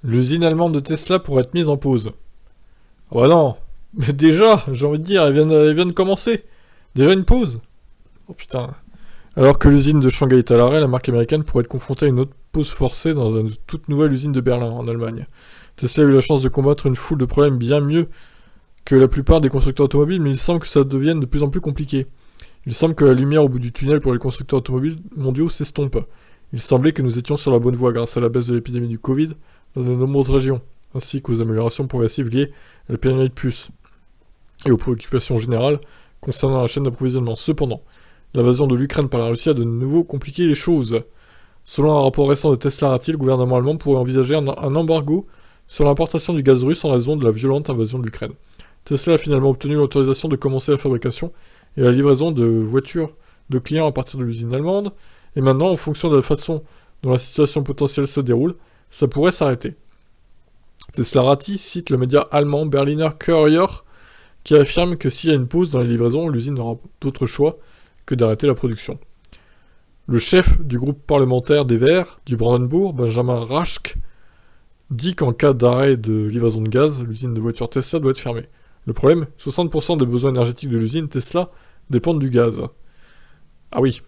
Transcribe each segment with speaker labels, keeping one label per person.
Speaker 1: L'usine allemande de Tesla pourrait être mise en pause. Ah bah non. Mais déjà, j'ai envie de dire, elle vient de commencer. Déjà une pause. Oh putain. Alors que l'usine de Shanghai est à l'arrêt, la marque américaine pourrait être confrontée à une autre pause forcée dans une toute nouvelle usine de Berlin, en Allemagne. Tesla a eu la chance de combattre une foule de problèmes bien mieux que la plupart des constructeurs automobiles, mais il semble que ça devienne de plus en plus compliqué. Il semble que la lumière au bout du tunnel pour les constructeurs automobiles mondiaux s'estompe. Il semblait que nous étions sur la bonne voie grâce à la baisse de l'épidémie du Covid dans de nombreuses régions, ainsi qu'aux améliorations progressives liées à la pénurie de puces et aux préoccupations générales concernant la chaîne d'approvisionnement. Cependant, l'invasion de l'Ukraine par la Russie a de nouveau compliqué les choses. Selon un rapport récent de Teslarati, le gouvernement allemand pourrait envisager un embargo sur l'importation du gaz russe en raison de la violente invasion de l'Ukraine. Tesla a finalement obtenu l'autorisation de commencer la fabrication et la livraison de voitures de clients à partir de l'usine allemande, et maintenant, en fonction de la façon dont la situation potentielle se déroule, ça pourrait s'arrêter. Teslarati cite le média allemand Berliner Courier qui affirme que s'il y a une pause dans les livraisons, l'usine n'aura d'autre choix que d'arrêter la production. Le chef du groupe parlementaire des Verts du Brandenbourg, Benjamin Raschke, dit qu'en cas d'arrêt de livraison de gaz, l'usine de voitures Tesla doit être fermée. Le problème, 60% des besoins énergétiques de l'usine Tesla dépendent du gaz. Ah oui.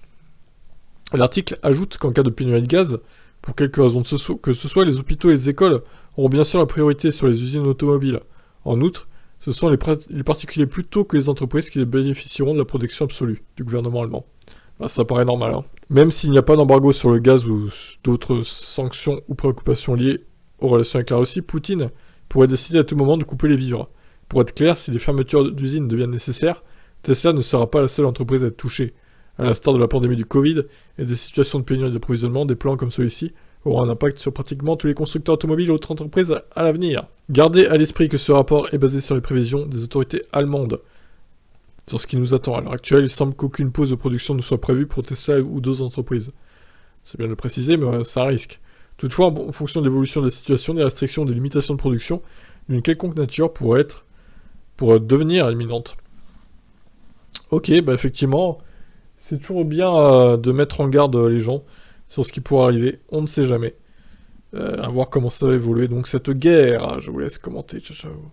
Speaker 1: L'article ajoute qu'en cas de pénurie de gaz, pour quelque raison que ce soit, les hôpitaux et les écoles auront bien sûr la priorité sur les usines automobiles. En outre, ce sont les particuliers plutôt que les entreprises qui bénéficieront de la protection absolue du gouvernement allemand. Bah, ça paraît normal, hein. Même s'il n'y a pas d'embargo sur le gaz ou d'autres sanctions ou préoccupations liées aux relations avec la Russie, Poutine pourrait décider à tout moment de couper les vivres. Pour être clair, si les fermetures d'usines deviennent nécessaires, Tesla ne sera pas la seule entreprise à être touchée. À l'instar de la pandémie du Covid et des situations de pénurie d'approvisionnement, des plans comme celui-ci auront un impact sur pratiquement tous les constructeurs automobiles et autres entreprises à l'avenir. Gardez à l'esprit que ce rapport est basé sur les prévisions des autorités allemandes. Sur ce qui nous attend à l'heure actuelle, il semble qu'aucune pause de production ne soit prévue pour Tesla ou d'autres entreprises. C'est bien de le préciser, mais c'est un risque. Toutefois, en fonction de l'évolution de la situation, des restrictions ou des limitations de production, d'une quelconque nature pourrait devenir imminente. Ok, bah effectivement, c'est toujours bien de mettre en garde les gens sur ce qui pourrait arriver, on ne sait jamais. À voir comment ça va évoluer, donc cette guerre, je vous laisse commenter, ciao ciao.